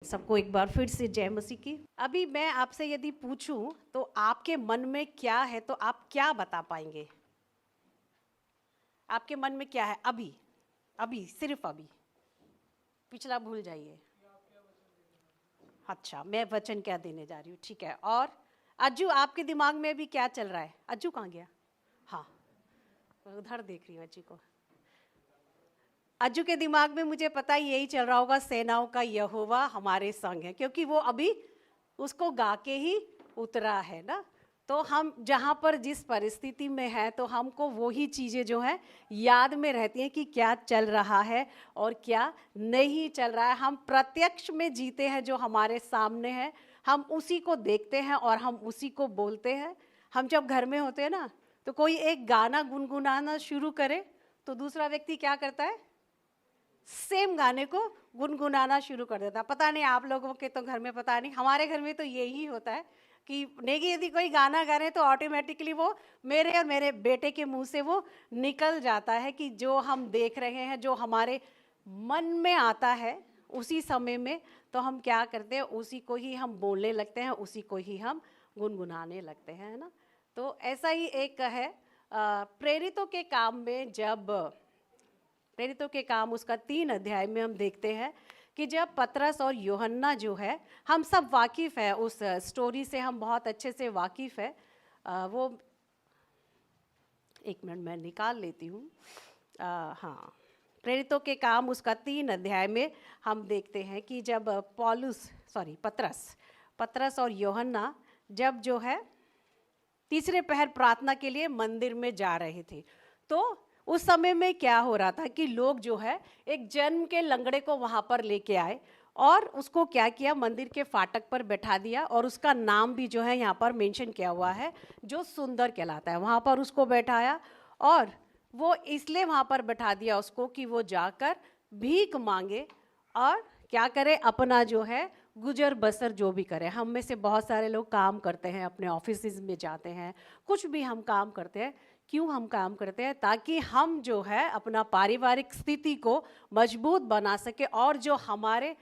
सबको एक बार फिर से जय मसीह की। अभी मैं आपसे यदि पूछूं तो आपके मन में क्या है तो आप क्या बता पाएंगे? आपके मन में क्या है अभी? अभी सिर्फ अभी, पिछला भूल जाइए। अच्छा, मैं वचन क्या देने जा रही हूँ, ठीक है। और अज्जू, आपके दिमाग में भी क्या चल रहा है? अज्जू कहाँ गया? हाँ, उधर देख रही हूँ अज्जू को। अज्जू के दिमाग में मुझे पता ही यही चल रहा होगा, सेनाओं का यहोवा हमारे संग है, क्योंकि वो अभी उसको गा के ही उतरा है ना। तो हम जहाँ पर जिस परिस्थिति में है तो हमको वही चीज़ें जो है याद में रहती हैं कि क्या चल रहा है और क्या नहीं चल रहा है। हम प्रत्यक्ष में जीते हैं, जो हमारे सामने है हम उसी को देखते हैं और हम उसी को बोलते हैं। हम जब घर में होते हैं ना, तो कोई एक गाना गुनगुनाना शुरू करे तो दूसरा व्यक्ति क्या करता है? सेम गाने को गुनगुनाना शुरू कर देता। पता नहीं आप लोगों के तो घर में, पता नहीं, हमारे घर में तो यही होता है कि नेगी यदि कोई गाना गा रहे हैं तो ऑटोमेटिकली वो मेरे और मेरे बेटे के मुंह से वो निकल जाता है कि जो हम देख रहे हैं, जो हमारे मन में आता है उसी समय में, तो हम क्या करते हैं, उसी को ही हम बोलने लगते हैं, उसी को ही हम गुनगुनाने लगते हैं, है ना। तो ऐसा ही एक है प्रेरितों के काम में। जब प्रेरितों के काम उसका 3 अध्याय में हम देखते हैं कि जब पतरस और यूहन्ना जो है, हम सब वाकिफ़ है उस स्टोरी से, हम बहुत अच्छे से वाकिफ़ है। वो एक मिनट मैं निकाल लेती हूँ। हाँ, प्रेरितों के काम उसका 3 अध्याय में हम देखते हैं कि जब पतरस और यूहन्ना जब जो है तीसरे पहर प्रार्थना के लिए मंदिर में जा रहे थे, तो उस समय में क्या हो रहा था कि लोग जो है एक जन्म के लंगड़े को वहाँ पर लेके आए और उसको क्या किया, मंदिर के फाटक पर बैठा दिया। और उसका नाम भी जो है यहाँ पर मेंशन किया हुआ है, जो सुंदर कहलाता है। वहाँ पर उसको बैठाया और वो इसलिए वहाँ पर बैठा दिया उसको कि वो जाकर भीख मांगे और क्या करे, अपना जो है गुजर बसर जो भी करे। हम में से बहुत सारे लोग काम करते हैं, अपने ऑफिस में जाते हैं, कुछ भी हम काम करते हैं। क्यों हम काम करते हैं? ताकि हम जो है अपना पारिवारिक स्थिति को मजबूत बना सके और जो हमारे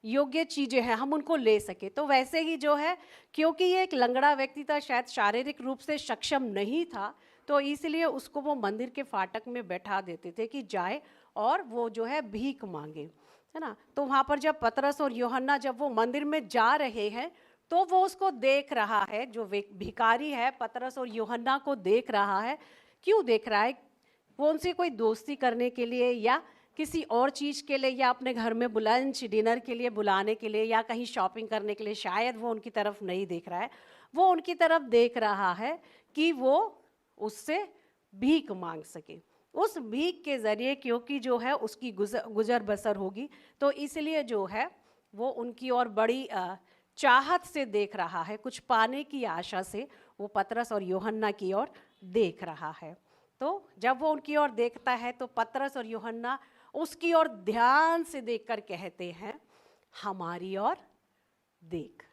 योग्य चीज़ें हैं हम उनको ले सके। तो वैसे ही जो है, क्योंकि ये एक लंगड़ा व्यक्ति था, शायद शारीरिक रूप से सक्षम नहीं था, तो इसलिए उसको वो मंदिर के फाटक में बैठा देते थे कि जाए और वो जो है भीख मांगे, है ना। तो वहाँ पर जब पतरस और यूहन्ना जब वो मंदिर में जा रहे हैं तो वो उसको देख रहा है, जो भिखारी है पतरस और यूहन्ना को देख रहा है। क्यों देख रहा है? वो उनसे कोई दोस्ती करने के लिए या किसी और चीज़ के लिए, या अपने घर में लंच डिनर के लिए बुलाने के लिए, या कहीं शॉपिंग करने के लिए, शायद वो उनकी तरफ नहीं देख रहा है। वो उनकी तरफ देख रहा है कि वो उससे भीख मांग सके। उस भीख के ज़रिए, क्योंकि जो है उसकी गुजर बसर होगी, तो इसलिए जो है वो उनकी और बड़ी चाहत से देख रहा है, कुछ पाने की आशा से वो पतरस और यूहन्ना की ओर देख रहा है। तो जब वो उनकी ओर देखता है तो पतरस और यूहन्ना उसकी ओर ध्यान से देखकर कहते हैं, हमारी ओर देख।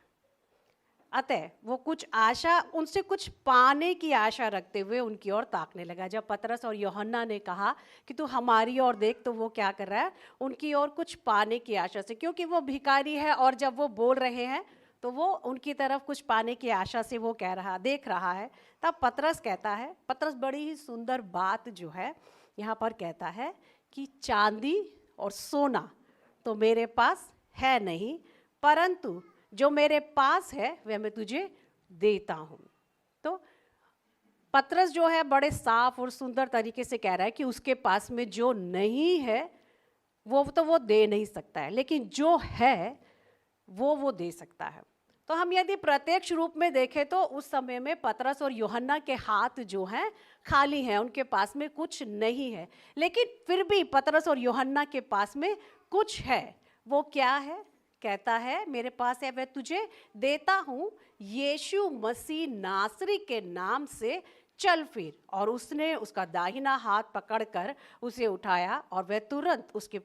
अतः वो कुछ आशा, उनसे कुछ पाने की आशा रखते हुए उनकी ओर ताकने लगा। जब पतरस और यूहन्ना ने कहा कि तू हमारी ओर देख, तो वो क्या कर रहा है, उनकी ओर कुछ पाने की आशा से, क्योंकि वो भिखारी है और जब वो बोल रहे हैं तो वो उनकी तरफ कुछ पाने की आशा से वो देख रहा है। तब पतरस कहता है, पतरस बड़ी ही सुंदर बात जो है यहाँ पर कहता है कि चांदी और सोना तो मेरे पास है नहीं, परंतु जो मेरे पास है वह मैं तुझे देता हूँ। तो पतरस जो है बड़े साफ और सुंदर तरीके से कह रहा है कि उसके पास में जो नहीं है वो तो वो दे नहीं सकता है, लेकिन जो है वो दे सकता है। तो हम यदि प्रत्यक्ष रूप में देखें तो उस समय में पतरस और यूहन्ना के हाथ जो हैं खाली हैं, उनके पास में कुछ नहीं है। लेकिन फिर भी पतरस और यूहन्ना के पास में कुछ है। वो क्या है? कहता है, मेरे पास है वह तुझे देता हूँ, यीशु मसीह नासरी के नाम से चल फिर। और उसने उसका दाहिना हाथ पकड़कर उसे उठाया और वह तुरंत उसके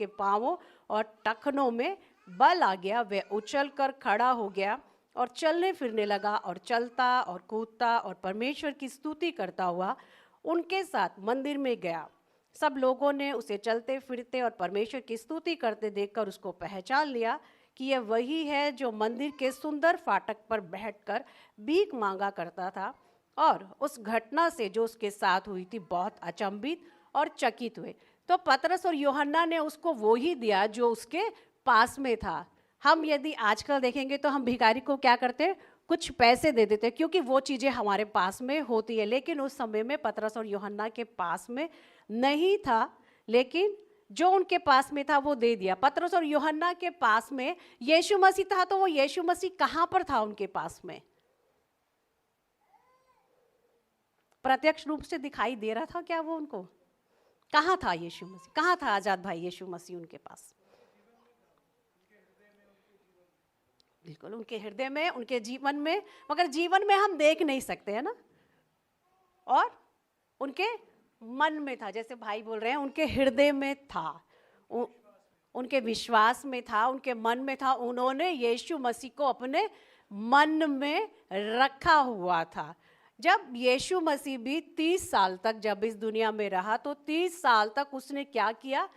पांवों और टखनों में बल आ गया। वह उछल कर खड़ा हो गया और चलने फिरने लगा और चलता और कूदता और परमेश्वर की स्तुति करता हुआ उनके साथ मंदिर में गया। सब लोगों ने उसे चलते फिरते और परमेश्वर की स्तुति करते देखकर उसको पहचान लिया कि यह वही है जो मंदिर के सुंदर फाटक पर बैठकर भीख मांगा करता था। और उस घटना से जो उसके साथ हुई थी बहुत अचंभित और चकित हुए। तो पतरस और यूहन्ना ने उसको वो ही दिया जो उसके पास में था। हम यदि आजकल देखेंगे तो हम भिखारी को क्या करते हैं, कुछ पैसे दे देते हैं क्योंकि वो चीज़ें हमारे पास में होती है। लेकिन उस समय में पतरस और यूहन्ना के पास में नहीं था, लेकिन जो उनके पास में था वो दे दिया। पतरस और यूहन्ना के पास में यीशु मसीह था, तो वो यीशु मसीह कहाँ पर था उनके पास में? प्रत्यक्ष रूप से दिखाई दे रहा था क्या वो उनको? कहाँ था यीशु मसीह? कहाँ था आजाद भाई यीशु मसीह उनके पास? बिल्कुल उनके हृदय में, उनके जीवन में, मगर जीवन में हम देख नहीं सकते है ना। और उनके मन में था, जैसे भाई बोल रहे हैं, उनके हृदय में था, उनके विश्वास में था, उनके मन में था। उन्होंने यीशु मसीह को अपने मन में रखा हुआ था। जब यीशु मसीह भी 30 साल तक जब इस दुनिया में रहा, तो 30 साल तक उसने क्या किया?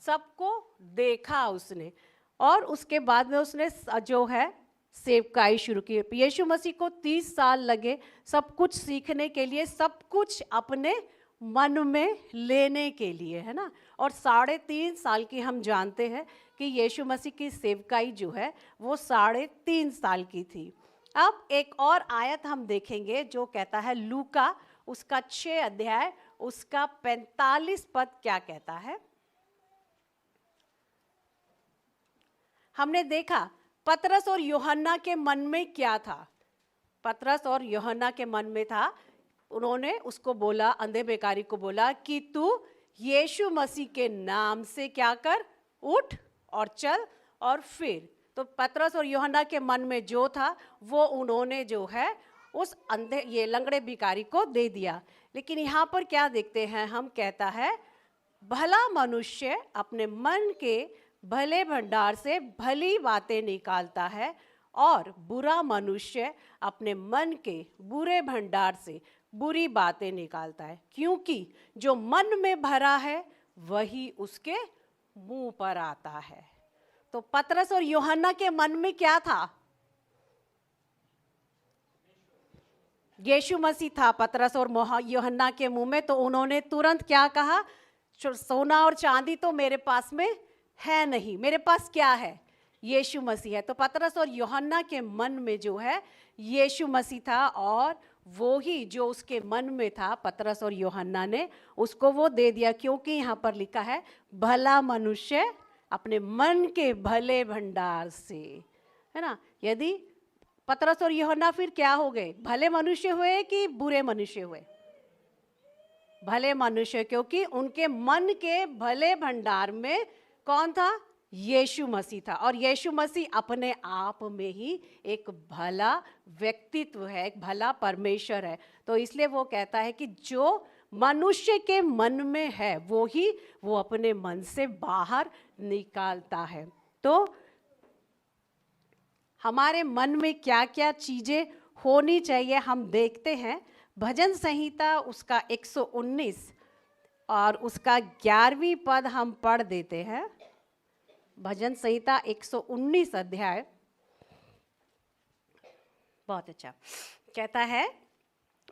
सबको देखा उसने, और उसके बाद में उसने जो है सेवकाई शुरू की। यीशु मसीह को 30 साल लगे सब कुछ सीखने के लिए, सब कुछ अपने मन में लेने के लिए, है ना। और 3.5 साल की हम जानते हैं कि यीशु मसीह की सेवकाई जो है वो 3.5 साल की थी। अब एक और आयत हम देखेंगे जो कहता है लूका उसका 6 अध्याय उसका 45 पद क्या कहता है। हमने देखा पतरस और यूहन्ना के मन में क्या था। पतरस और यूहन्ना के मन में था, उन्होंने उसको बोला, अंधे बेकारी को बोला कि तू यीशु मसीह के नाम से क्या कर, उठ और चल और फिर। तो पतरस और यूहन्ना के मन में जो था वो उन्होंने जो है उस अंधे ये लंगड़े भिखारी को दे दिया। लेकिन यहाँ पर क्या देखते हैं हम, कहता है भला मनुष्य अपने मन के भले भंडार से भली बातें निकालता है और बुरा मनुष्य अपने मन के बुरे भंडार से बुरी बातें निकालता है, क्योंकि जो मन में भरा है वही उसके मुंह पर आता है। तो पतरस और यूहन्ना के मन में क्या था? यीशु मसीह था पतरस और यूहन्ना के मुंह में। तो उन्होंने तुरंत क्या कहा, सोना और चांदी तो मेरे पास में है नहीं, मेरे पास क्या है? यीशु मसीह है। तो पतरस और यूहन्ना के मन में जो है यीशु मसीह था, और वो ही जो उसके मन में था पतरस और यूहन्ना ने उसको वो दे दिया, क्योंकि यहाँ पर लिखा है भला मनुष्य अपने मन के भले भंडार से, है ना। यदि पतरस और यूहन्ना फिर क्या हो गए, भले मनुष्य हुए कि बुरे मनुष्य हुए? भले मनुष्य, क्योंकि उनके मन के भले भंडार में कौन था? यीशु मसीह था। और यीशु मसीह अपने आप में ही एक भला व्यक्तित्व है, एक भला परमेश्वर है। तो इसलिए वो कहता है कि जो मनुष्य के मन में है वो ही वो अपने मन से बाहर निकालता है। तो हमारे मन में क्या क्या चीजें होनी चाहिए हम देखते हैं। भजन संहिता उसका 119 और उसका 11वीं पद हम पढ़ देते हैं। भजन संहिता 119 अध्याय, बहुत अच्छा कहता है,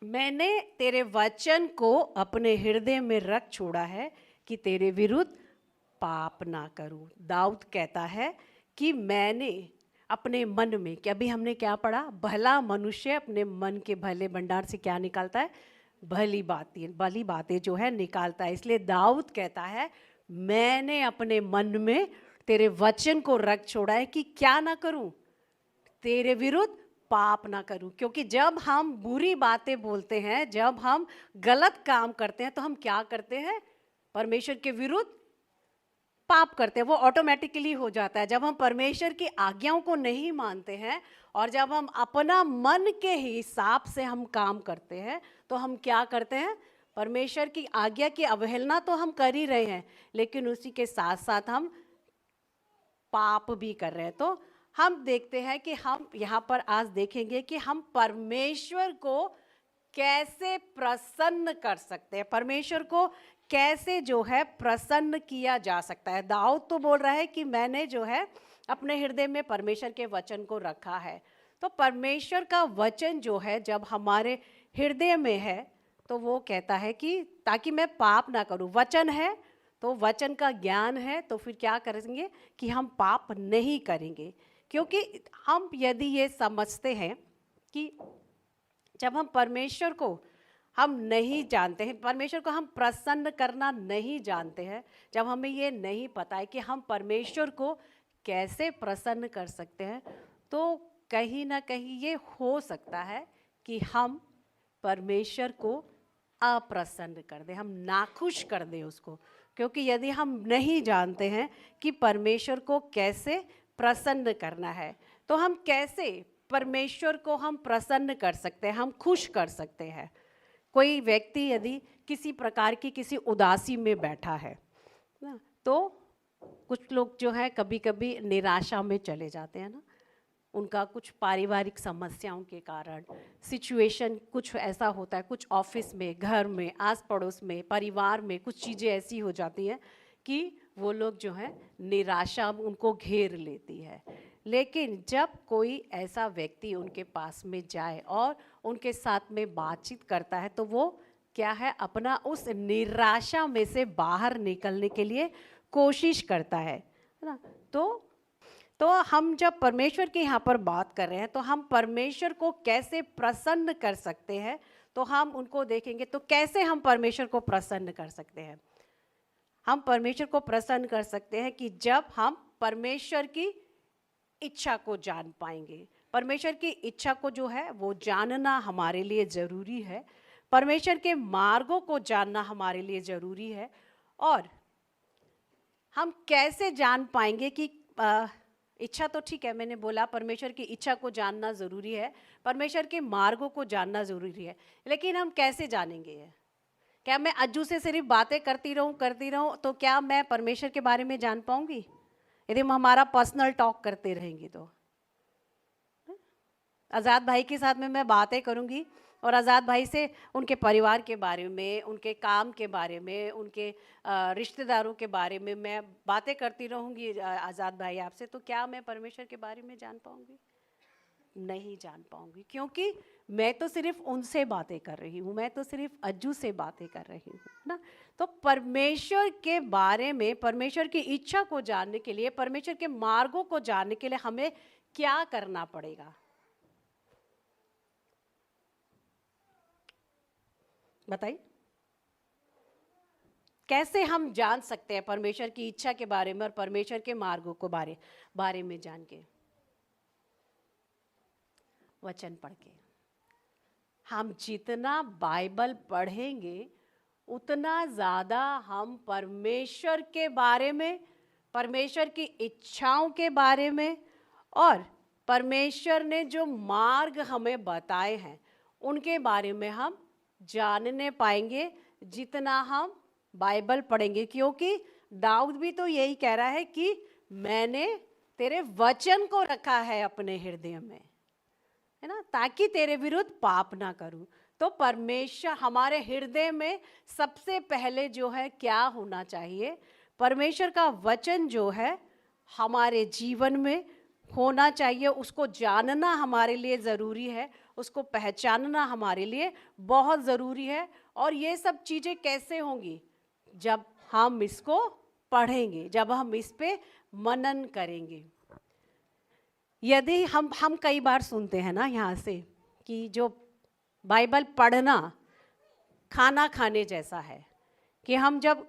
मैंने तेरे वचन को अपने हृदय में रख छोड़ा है कि तेरे विरुद्ध पाप ना करूं। दाऊद कहता है कि मैंने अपने मन में, कि अभी हमने क्या पढ़ा, भला मनुष्य अपने मन के भले भंडार से क्या निकालता है? भली बातें जो है निकालता है। इसलिए दाऊद कहता है मैंने अपने मन में तेरे वचन को रख छोड़ा है कि क्या ना करूं, तेरे विरुद्ध पाप ना करूं। क्योंकि जब हम बुरी बातें बोलते हैं, जब हम गलत काम करते हैं, तो हम क्या करते हैं? परमेश्वर के विरुद्ध पाप करते हैं। वो ऑटोमेटिकली हो जाता है जब हम परमेश्वर की आज्ञाओं को नहीं मानते हैं, और जब हम अपना मन के हिसाब से हम काम करते हैं, तो हम क्या करते हैं? परमेश्वर की आज्ञा की अवहेलना तो हम कर ही रहे हैं, लेकिन उसी के साथ साथ हम पाप भी कर रहे हैं। तो हम देखते हैं कि हम यहाँ पर आज देखेंगे कि हम परमेश्वर को कैसे प्रसन्न कर सकते हैं, परमेश्वर को कैसे जो है प्रसन्न किया जा सकता है। दाऊद तो बोल रहा है कि मैंने जो है अपने हृदय में परमेश्वर के वचन को रखा है। तो परमेश्वर का वचन जो है जब हमारे हृदय में है तो वो कहता है कि ताकि मैं पाप ना करूं, वचन है तो वचन का ज्ञान है, तो फिर क्या करेंगे कि हम पाप नहीं करेंगे। क्योंकि हम यदि ये समझते हैं कि जब हम परमेश्वर को हम नहीं जानते हैं, परमेश्वर को हम प्रसन्न करना नहीं जानते हैं, जब हमें ये नहीं पता है कि हम परमेश्वर को कैसे प्रसन्न कर सकते हैं, तो कहीं ना कहीं ये हो सकता है कि हम परमेश्वर को अप्रसन्न कर दें, हम नाखुश कर दें उसको। क्योंकि यदि हम नहीं जानते हैं कि परमेश्वर को कैसे प्रसन्न करना है, तो हम कैसे परमेश्वर को हम प्रसन्न कर सकते हैं, हम खुश कर सकते हैं। कोई व्यक्ति यदि किसी प्रकार की किसी उदासी में बैठा है ना, तो कुछ लोग जो है कभी कभी निराशा में चले जाते हैं ना, उनका कुछ पारिवारिक समस्याओं के कारण सिचुएशन कुछ ऐसा होता है, कुछ ऑफिस में, घर में, आस पड़ोस में, परिवार में कुछ चीज़ें ऐसी हो जाती हैं कि वो लोग जो है निराशा उनको घेर लेती है। लेकिन जब कोई ऐसा व्यक्ति उनके पास में जाए और उनके साथ में बातचीत करता है, तो वो क्या है, अपना उस निराशा में से बाहर निकलने के लिए कोशिश करता है ना। तो हम जब परमेश्वर की यहाँ पर बात कर रहे हैं, तो हम परमेश्वर को कैसे प्रसन्न कर सकते हैं, तो हम उनको देखेंगे। तो कैसे हम परमेश्वर को प्रसन्न कर सकते हैं? हम परमेश्वर को प्रसन्न कर सकते हैं कि जब हम परमेश्वर की इच्छा को जान पाएंगे। परमेश्वर की इच्छा को जो है वो जानना हमारे लिए ज़रूरी है। परमेश्वर के मार्गों को जानना हमारे लिए ज़रूरी है। और हम कैसे जान पाएंगे कि इच्छा तो ठीक है, मैंने बोला परमेश्वर की इच्छा को जानना ज़रूरी है, परमेश्वर के मार्गों को जानना ज़रूरी है, लेकिन हम कैसे जानेंगे? क्या मैं अज्जू से सिर्फ बातें करती रहूं तो क्या मैं परमेश्वर के बारे में जान पाऊंगी? यदि हम हमारा पर्सनल टॉक करते रहेंगे तो आज़ाद भाई के साथ में मैं बातें करूंगी और आज़ाद भाई से उनके परिवार के बारे में, उनके काम के बारे में, उनके रिश्तेदारों के बारे में मैं बातें करती रहूंगी आज़ाद भाई आपसे, तो क्या मैं परमेश्वर के बारे में जान पाऊंगी? नहीं जान पाऊंगी, क्योंकि मैं तो सिर्फ उनसे बातें कर रही हूँ, मैं तो सिर्फ अज्जू से बातें कर रही हूँ ना। तो परमेश्वर के बारे में, परमेश्वर की इच्छा को जानने के लिए, परमेश्वर के मार्गों को जानने के लिए हमें क्या करना पड़ेगा? बताइए, कैसे हम जान सकते हैं परमेश्वर की इच्छा के बारे में और परमेश्वर के मार्गों को बारे में जान के? वचन पढ़ के। हम जितना बाइबल पढ़ेंगे उतना ज़्यादा हम परमेश्वर के बारे में, परमेश्वर की इच्छाओं के बारे में और परमेश्वर ने जो मार्ग हमें बताए हैं उनके बारे में हम जानने पाएंगे जितना हम बाइबल पढ़ेंगे। क्योंकि दाऊद भी तो यही कह रहा है कि मैंने तेरे वचन को रखा है अपने हृदय में, है ना, ताकि तेरे विरुद्ध पाप ना करूं। तो परमेश्वर हमारे हृदय में सबसे पहले जो है क्या होना चाहिए? परमेश्वर का वचन जो है हमारे जीवन में होना चाहिए। उसको जानना हमारे लिए ज़रूरी है, उसको पहचानना हमारे लिए बहुत ज़रूरी है। और ये सब चीज़ें कैसे होंगी? जब हम इसको पढ़ेंगे, जब हम इस पे मनन करेंगे। यदि हम कई बार सुनते हैं ना यहाँ से कि जो बाइबल पढ़ना खाना खाने जैसा है, कि हम जब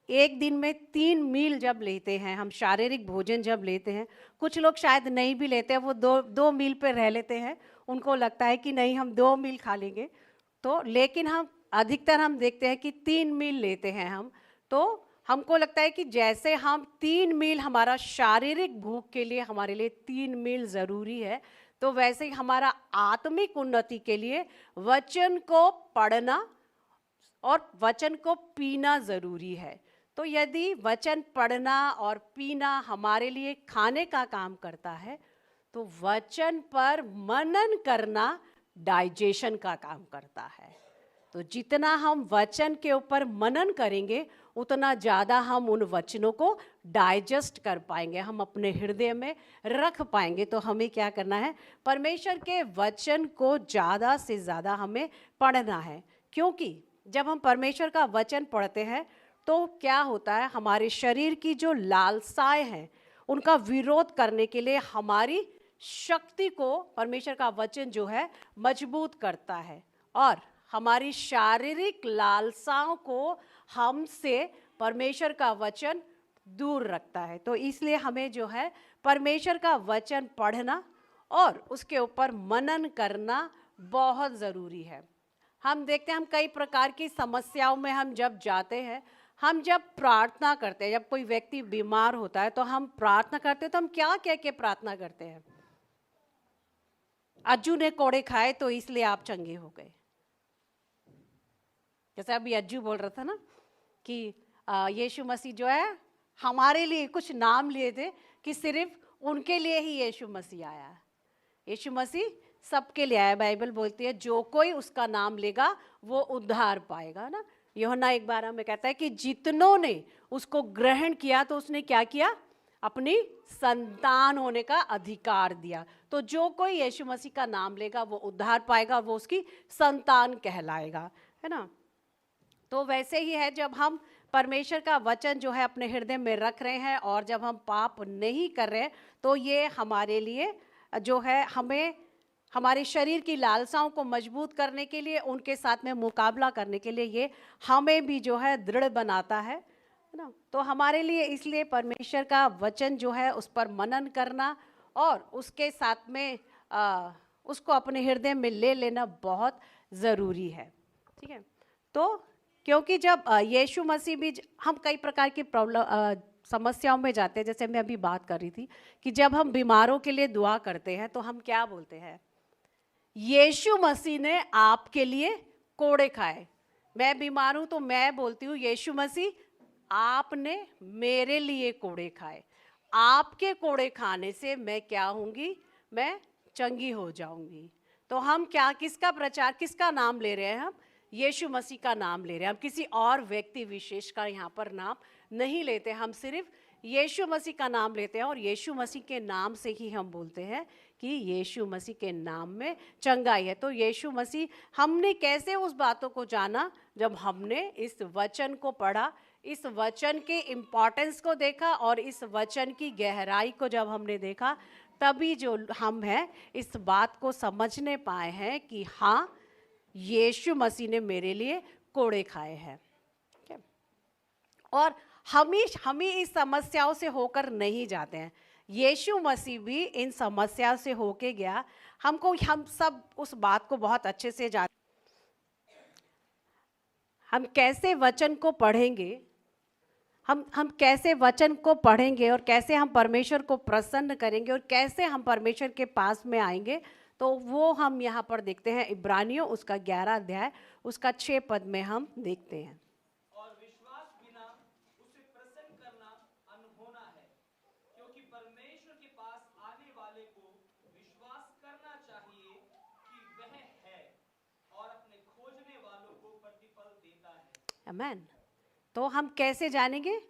एक दिन में 3 मील जब लेते हैं, हम शारीरिक भोजन जब लेते हैं, कुछ लोग शायद नहीं भी लेते हैं, वो दो मील पे रह लेते हैं, उनको लगता है कि नहीं हम 2 मील खा लेंगे। तो लेकिन हम अधिकतर हम देखते हैं कि 3 मील लेते हैं हम। तो हमको लगता है कि जैसे हम 3 मील, हमारा शारीरिक भूख के लिए हमारे लिए 3 मील ज़रूरी है, तो वैसे ही हमारा आत्मिक उन्नति के लिए वचन को पढ़ना और वचन को पीना ज़रूरी है। तो यदि वचन पढ़ना और पीना हमारे लिए खाने का काम करता है, तो वचन पर मनन करना डाइजेशन का काम करता है। तो जितना हम वचन के ऊपर मनन करेंगे उतना ज़्यादा हम उन वचनों को डाइजेस्ट कर पाएंगे, हम अपने हृदय में रख पाएंगे। तो हमें क्या करना है, परमेश्वर के वचन को ज़्यादा से ज़्यादा हमें पढ़ना है, क्योंकि जब हम परमेश्वर का वचन पढ़ते हैं तो क्या होता है, हमारे शरीर की जो लालसाएं हैं उनका विरोध करने के लिए हमारी शक्ति को परमेश्वर का वचन जो है मजबूत करता है, और हमारी शारीरिक लालसाओं को हमसे परमेश्वर का वचन दूर रखता है। तो इसलिए हमें जो है परमेश्वर का वचन पढ़ना और उसके ऊपर मनन करना बहुत ज़रूरी है। हम देखते हैं, हम कई प्रकार की समस्याओं में हम जब जाते हैं, हम जब प्रार्थना करते हैं, जब कोई व्यक्ति बीमार होता है तो हम प्रार्थना करते हैं, तो हम क्या कह के प्रार्थना करते हैं, अज्जू ने कोड़े खाए तो इसलिए आप चंगे हो गए। जैसे अभी अज्जू बोल रहा था ना कि यीशु मसीह जो है हमारे लिए कुछ नाम लिए थे कि सिर्फ उनके लिए ही यीशु मसीह आया। यीशु मसीह सबके लिए आया। बाइबल बोलती है जो कोई उसका नाम लेगा वो उद्धार पाएगा ना। यूहन्ना 1:12 में कहता है कि जितनों ने उसको ग्रहण किया तो उसने क्या किया, अपनी संतान होने का अधिकार दिया। तो जो कोई यीशु मसीह का नाम लेगा वो उद्धार पाएगा, वो उसकी संतान कहलाएगा, है ना। तो वैसे ही है, जब हम परमेश्वर का वचन जो है अपने हृदय में रख रहे हैं और जब हम पाप नहीं कर रहे हैं, तो ये हमारे लिए जो है, हमें हमारे शरीर की लालसाओं को मजबूत करने के लिए, उनके साथ में मुकाबला करने के लिए ये हमें भी जो है दृढ़ बनाता है ना। तो हमारे लिए इसलिए परमेश्वर का वचन जो है उस पर मनन करना और उसके साथ में उसको अपने हृदय में ले लेना बहुत ज़रूरी है, ठीक है। तो क्योंकि जब यीशु मसीह भी, हम कई प्रकार की प्रॉब्लम समस्याओं में जाते हैं, जैसे मैं अभी बात कर रही थी कि जब हम बीमारों के लिए दुआ करते हैं तो हम क्या बोलते हैं, यीशु मसीह ने आपके लिए कोड़े खाए। मैं बीमार हूं तो मैं बोलती हूँ यीशु मसीह आपने मेरे लिए कोड़े खाए, आपके कोड़े खाने से मैं क्या होंगी, मैं चंगी हो जाऊंगी। तो हम क्या, किसका प्रचार, किसका नाम ले रहे हैं, हम यीशु मसीह का नाम ले रहे हैं। हम किसी और व्यक्ति विशेष का यहाँ पर नाम नहीं लेते, हम सिर्फ यीशु मसीह का नाम लेते हैं और यीशु मसीह के नाम से ही हम बोलते हैं कि यीशु मसीह के नाम में चंगाई है। तो यीशु मसीह, हमने कैसे उस बातों को जाना, जब हमने इस वचन को पढ़ा, इस वचन के इम्पोर्टेंस को देखा और इस वचन की गहराई को जब हमने देखा, तभी जो हम हैं इस बात को समझने पाए हैं कि हाँ, यीशु मसीह ने मेरे लिए कोड़े खाए हैं। और हम ही इस समस्याओं से होकर नहीं जाते हैं, यीशु मसीह भी इन समस्याओं से होके गया। हम सब उस बात को बहुत अच्छे से जानते, हम कैसे वचन को पढ़ेंगे, हम कैसे वचन को पढ़ेंगे और कैसे हम परमेश्वर को प्रसन्न करेंगे और कैसे हम परमेश्वर के पास में आएंगे, तो वो हम यहाँ पर देखते हैं। इब्रानियों उसका 11 अध्याय उसका 6 पद में हम देखते हैं। और विश्वास बिना उसे प्रसन्न करना अनहोना है, क्योंकि परमेश्वर के पास आने वाले को विश्वास करना चाहिए कि वह है और अपने खोजने वालों को प्रतिफल देता है। आमीन। तो हम कैसे जानेंगे,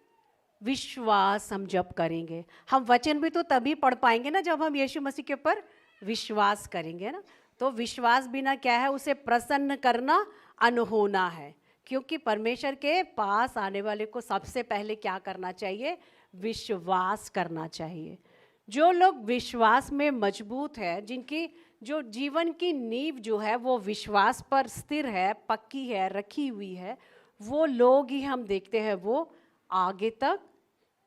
विश्वास हम जब करेंगे। हम वचन भी तो तभी पढ़ पाएंगे ना जब हम यीशु मसीह के ऊपर विश्वास करेंगे ना। तो विश्वास बिना क्या है, उसे प्रसन्न करना अनहोना है, क्योंकि परमेश्वर के पास आने वाले को सबसे पहले क्या करना चाहिए, विश्वास करना चाहिए। जो लोग विश्वास में मजबूत है, जिनकी जो जीवन की नींव जो है वो विश्वास पर स्थिर है, पक्की है, रखी हुई है, वो लोग ही हम देखते हैं वो आगे तक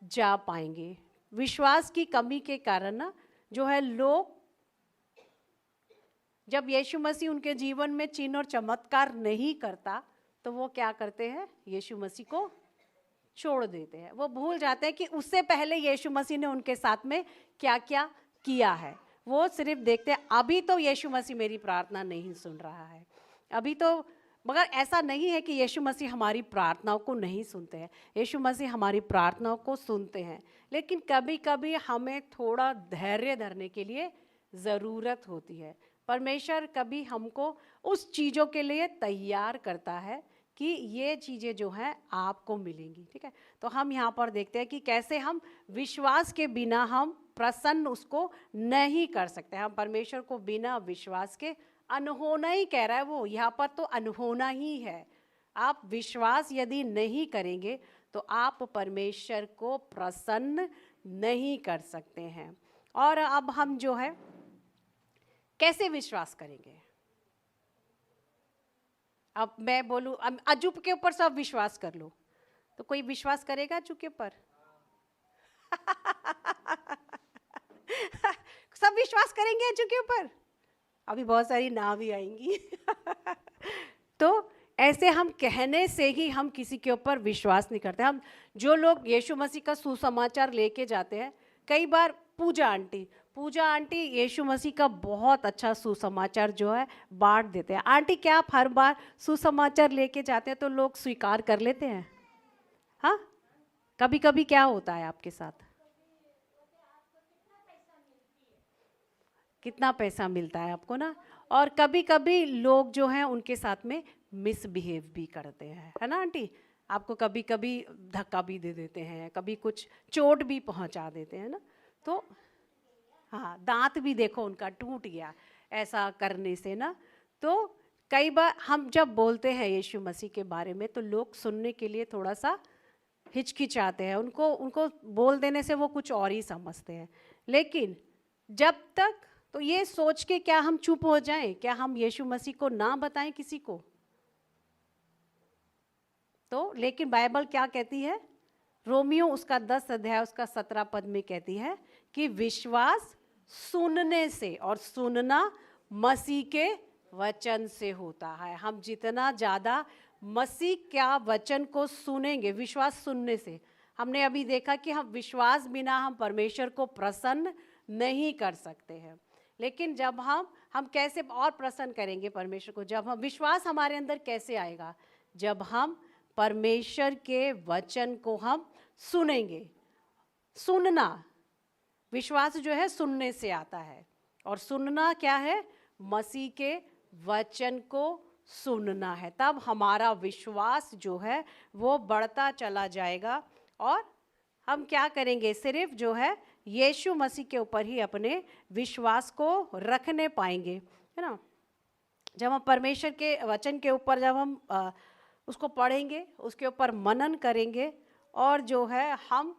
जा पाएंगे। विश्वास की कमी के कारण ना जो है, लोग जब यीशु मसीह उनके जीवन में चिन्ह और चमत्कार नहीं करता तो वो क्या करते हैं, यीशु मसीह को छोड़ देते हैं। वो भूल जाते हैं कि उससे पहले यीशु मसीह ने उनके साथ में क्या क्या किया है। वो सिर्फ देखते हैं अभी तो यीशु मसीह मेरी प्रार्थना नहीं सुन रहा है, अभी तो, मगर ऐसा नहीं है कि यीशु मसीह हमारी प्रार्थनाओं को नहीं सुनते हैं। यीशु मसीह हमारी प्रार्थनाओं को सुनते हैं, लेकिन कभी कभी हमें थोड़ा धैर्य धरने के लिए ज़रूरत होती है। परमेश्वर कभी हमको उस चीज़ों के लिए तैयार करता है कि ये चीज़ें जो हैं आपको मिलेंगी, ठीक है। तो हम यहाँ पर देखते हैं कि कैसे हम विश्वास के बिना हम प्रसन्न उसको नहीं कर सकते। हम परमेश्वर को बिना विश्वास के अनहोना ही कह रहा है वो, यहाँ पर तो अनहोना ही है। आप विश्वास यदि नहीं करेंगे तो आप परमेश्वर को प्रसन्न नहीं कर सकते हैं। और अब हम जो है कैसे विश्वास करेंगे? अब मैं बोलूं अजूब के ऊपर सब विश्वास कर लो, तो कोई विश्वास करेगा अजूब के ऊपर? सब विश्वास करेंगे अजूब के ऊपर? अभी बहुत सारी ना भी आएंगी। तो ऐसे हम कहने से ही हम किसी के ऊपर विश्वास नहीं करते। हम जो लोग यीशु मसीह का सुसमाचार लेके जाते हैं, कई बार पूजा आंटी यीशु मसीह का बहुत अच्छा सुसमाचार जो है बांट देते हैं। आंटी, क्या आप हर बार सुसमाचार लेके जाते हैं तो लोग स्वीकार कर लेते हैं? हाँ, कभी कभी क्या होता है आपके साथ? कितना पैसा मिलता है आपको ना, और कभी कभी लोग जो हैं उनके साथ में मिसबिहेव भी करते हैं, है ना आंटी? आपको कभी कभी धक्का भी दे देते हैं, कभी कुछ चोट भी पहुंचा देते हैं ना। तो हाँ, दांत भी देखो उनका टूट गया ऐसा करने से ना। तो कई बार हम जब बोलते हैं यीशु मसीह के बारे में तो लोग सुनने के लिए थोड़ा सा हिचकिचाते हैं, उनको बोल देने से वो कुछ और ही समझते हैं। लेकिन जब तक तो ये सोच के क्या हम चुप हो जाएं? क्या हम यीशु मसीह को ना बताएं किसी को? तो लेकिन बाइबल क्या कहती है? रोमियो उसका 10 अध्याय उसका 17 पद में कहती है कि विश्वास सुनने से और सुनना मसीह के वचन से होता है। हम जितना ज़्यादा मसीह का वचन को सुनेंगे, विश्वास सुनने से, हमने अभी देखा कि हम विश्वास बिना हम परमेश्वर को प्रसन्न नहीं कर सकते हैं। लेकिन जब हम कैसे और प्रसन्न करेंगे परमेश्वर को? जब हम विश्वास हमारे अंदर कैसे आएगा? जब हम परमेश्वर के वचन को हम सुनेंगे। सुनना, विश्वास जो है सुनने से आता है, और सुनना क्या है? मसीह के वचन को सुनना है। तब हमारा विश्वास जो है वो बढ़ता चला जाएगा, और हम क्या करेंगे? सिर्फ जो है यीशु मसीह के ऊपर ही अपने विश्वास को रखने पाएंगे, है ना। जब हम परमेश्वर के वचन के ऊपर जब हम उसको पढ़ेंगे, उसके ऊपर मनन करेंगे, और जो है हम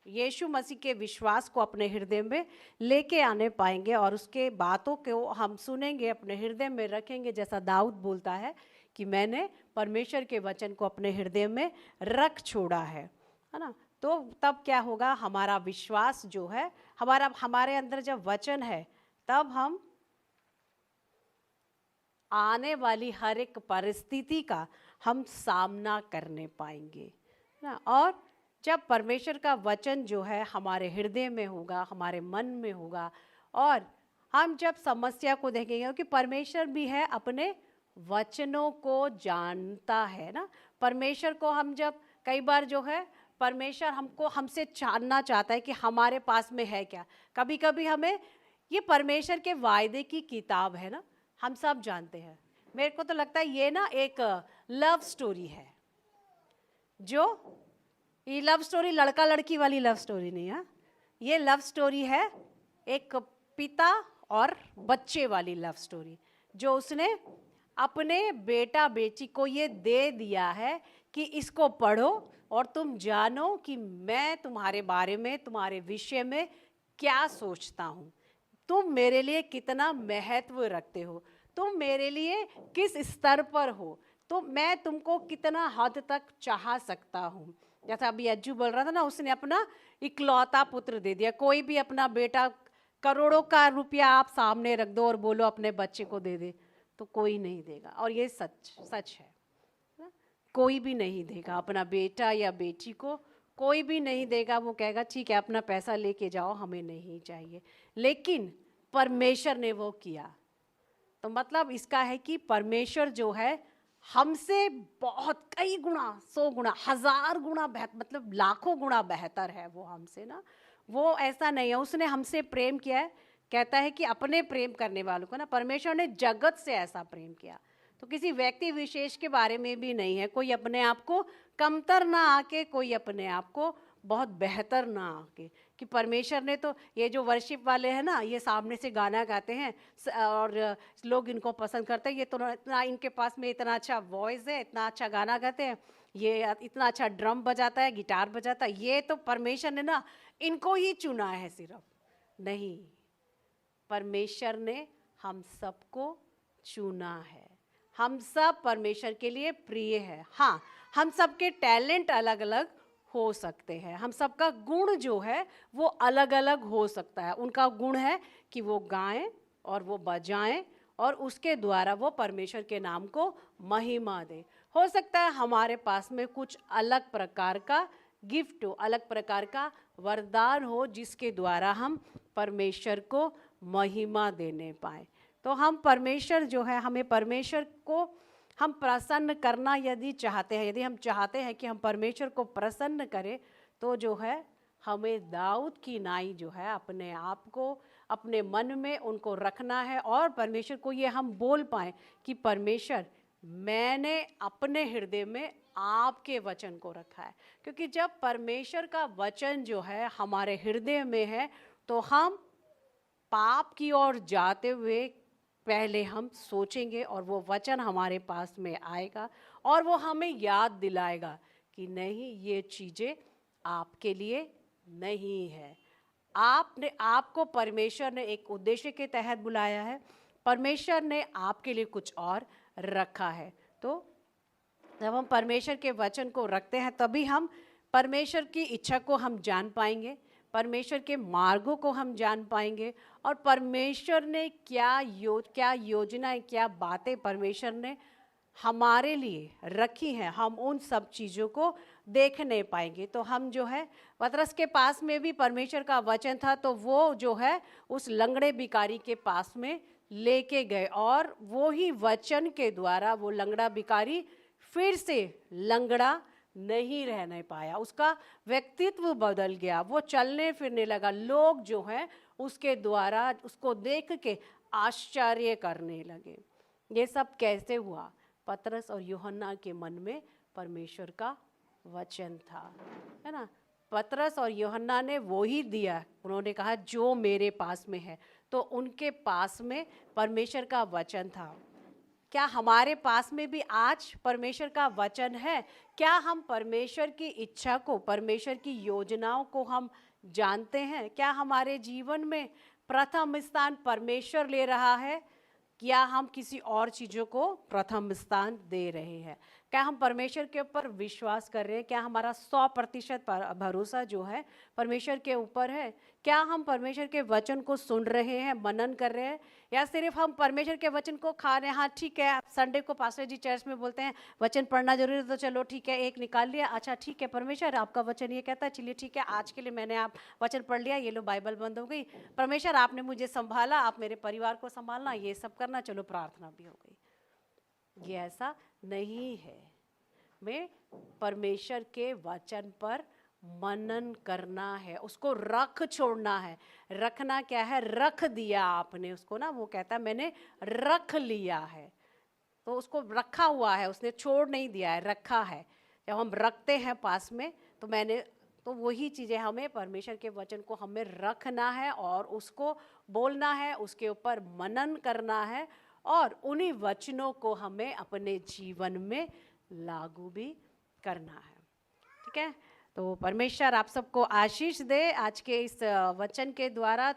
यीशु मसीह के विश्वास को अपने हृदय में लेके आने पाएंगे, और उसके बातों को हम सुनेंगे, अपने हृदय में रखेंगे। जैसा दाऊद बोलता है कि मैंने परमेश्वर के वचन को अपने हृदय में रख छोड़ा है ना। तो तब क्या होगा? हमारा विश्वास जो है, हमारे अंदर जब वचन है, तब हम आने वाली हर एक परिस्थिति का हम सामना करने पाएंगे ना। और जब परमेश्वर का वचन जो है हमारे हृदय में होगा, हमारे मन में होगा, और हम जब समस्या को देखेंगे, क्योंकि परमेश्वर भी है अपने वचनों को जानता है ना। परमेश्वर को हम जब कई बार जो है परमेश्वर हमसे जानना चाहता है कि हमारे पास में है क्या। कभी कभी हमें ये परमेश्वर के वायदे की किताब है ना, हम सब जानते हैं। मेरे को तो लगता है ये ना एक लव स्टोरी है, जो ये लव स्टोरी लड़का लड़की वाली लव स्टोरी नहीं है। ये लव स्टोरी है एक पिता और बच्चे वाली लव स्टोरी, जो उसने अपने बेटा बेटी को ये दे दिया है कि इसको पढ़ो और तुम जानो कि मैं तुम्हारे बारे में, तुम्हारे विषय में क्या सोचता हूँ, तुम मेरे लिए कितना महत्व रखते हो, तुम मेरे लिए किस स्तर पर हो, तो मैं तुमको कितना हद तक चाह सकता हूँ। जैसा अभी अज्जू बोल रहा था ना, उसने अपना इकलौता पुत्र दे दिया। कोई भी अपना बेटा, करोड़ों का रुपया आप सामने रख दो और बोलो अपने बच्चे को दे दे, तो कोई नहीं देगा। और ये सच है ना? कोई भी नहीं देगा अपना बेटा या बेटी को, कोई भी नहीं देगा। वो कहेगा ठीक है अपना पैसा लेके जाओ, हमें नहीं चाहिए। लेकिन परमेश्वर ने वो किया। तो मतलब इसका है कि परमेश्वर जो है हमसे बहुत कई गुना, 100 गुना, 1000 गुना बेहतर, मतलब लाखों गुना बेहतर है वो हमसे ना। वो ऐसा नहीं है, उसने हमसे प्रेम किया है कहता है कि अपने प्रेम करने वालों को ना, परमेश्वर ने जगत से ऐसा प्रेम किया। तो किसी व्यक्ति विशेष के बारे में भी नहीं है, कोई अपने आप को कमतर ना आके, कोई अपने आप को बहुत बेहतर ना आके, कि परमेश्वर ने तो, ये जो वर्शिप वाले हैं ना, ये सामने से गाना गाते हैं और लोग इनको पसंद करते हैं, ये तो इतना, इनके पास में इतना अच्छा वॉइस है, इतना अच्छा गाना गाते हैं, ये इतना अच्छा ड्रम बजाता है, गिटार बजाता है, ये तो परमेश्वर ने ना इनको ही चुना है। सिर्फ नहीं, परमेश्वर ने हम सबको चुना है। हम सब परमेश्वर के लिए प्रिय है। हाँ, हम सबके टैलेंट अलग अलग हो सकते हैं, हम सबका गुण जो है वो अलग अलग हो सकता है। उनका गुण है कि वो गाएं और वो बजाएं और उसके द्वारा वो परमेश्वर के नाम को महिमा दें। हो सकता है हमारे पास में कुछ अलग प्रकार का गिफ्ट हो, अलग प्रकार का वरदान हो, जिसके द्वारा हम परमेश्वर को महिमा देने पाए। तो हम परमेश्वर जो है, हमें परमेश्वर को हम प्रसन्न करना यदि चाहते हैं, यदि हम चाहते हैं कि हम परमेश्वर को प्रसन्न करें, तो जो है हमें दाऊद की नाई जो है अपने आप को, अपने मन में उनको रखना है और परमेश्वर को ये हम बोल पाएँ कि परमेश्वर, मैंने अपने हृदय में आपके वचन को रखा है। क्योंकि जब परमेश्वर का वचन जो है हमारे हृदय में है, तो हम पाप की ओर जाते हुए पहले हम सोचेंगे और वो वचन हमारे पास में आएगा और वो हमें याद दिलाएगा कि नहीं, ये चीज़ें आपके लिए नहीं है। आपको परमेश्वर ने एक उद्देश्य के तहत बुलाया है, परमेश्वर ने आपके लिए कुछ और रखा है। तो जब हम परमेश्वर के वचन को रखते हैं, तभी हम परमेश्वर की इच्छा को हम जान पाएंगे, परमेश्वर के मार्गों को हम जान पाएंगे और परमेश्वर ने क्या योजनाएं, क्या बातें परमेश्वर ने हमारे लिए रखी हैं, हम उन सब चीज़ों को देखने पाएंगे। तो हम जो है, पतरस के पास में भी परमेश्वर का वचन था, तो वो जो है उस लंगड़े भिखारी के पास में लेके गए और वो ही वचन के द्वारा वो लंगड़ा भिखारी फिर से लंगड़ा नहीं रहने पाया, उसका व्यक्तित्व बदल गया, वो चलने फिरने लगा। लोग जो हैं उसके द्वारा उसको देख के आश्चर्य करने लगे। ये सब कैसे हुआ? पतरस और यूहन्ना के मन में परमेश्वर का वचन था, है ना। पतरस और यूहन्ना ने वो ही दिया, उन्होंने कहा जो मेरे पास में है, तो उनके पास में परमेश्वर का वचन था। क्या हमारे पास में भी आज परमेश्वर का वचन है? क्या हम परमेश्वर की इच्छा को, परमेश्वर की योजनाओं को हम जानते हैं? क्या हमारे जीवन में प्रथम स्थान परमेश्वर ले रहा है या हम किसी और चीज़ों को प्रथम स्थान दे रहे हैं? क्या हम परमेश्वर के ऊपर विश्वास कर रहे हैं? क्या हमारा 100% भरोसा जो है परमेश्वर के ऊपर है? क्या हम परमेश्वर के वचन को सुन रहे हैं, मनन कर रहे हैं, या सिर्फ हम परमेश्वर के वचन को खा रहे हैं? हाँ ठीक है, संडे को पास्टर जी चर्च में बोलते हैं वचन पढ़ना जरूरी है, तो चलो ठीक है, एक निकाल लिया, अच्छा ठीक है परमेश्वर आपका वचन ये कहता है, चलिए ठीक है, आज के लिए मैंने आप वचन पढ़ लिया, ये लो बाइबल बंद हो गई, परमेश्वर आपने मुझे संभाला, आप मेरे परिवार को संभालना, ये सब करना, चलो प्रार्थना भी हो गई। ये ऐसा नहीं है। में परमेश्वर के वचन पर मनन करना है, उसको रख छोड़ना है। रखना क्या है? रख दिया आपने उसको ना, वो कहता है मैंने रख लिया है, तो उसको रखा हुआ है, उसने छोड़ नहीं दिया है, रखा है। जब हम रखते हैं पास में, तो वही चीज़ें हमें परमेश्वर के वचन को हमें रखना है और उसको बोलना है, उसके ऊपर मनन करना है और उन्हीं वचनों को हमें अपने जीवन में लागू भी करना है। ठीक है, तो परमेश्वर आप सबको आशीष दे आज के इस वचन के द्वारा।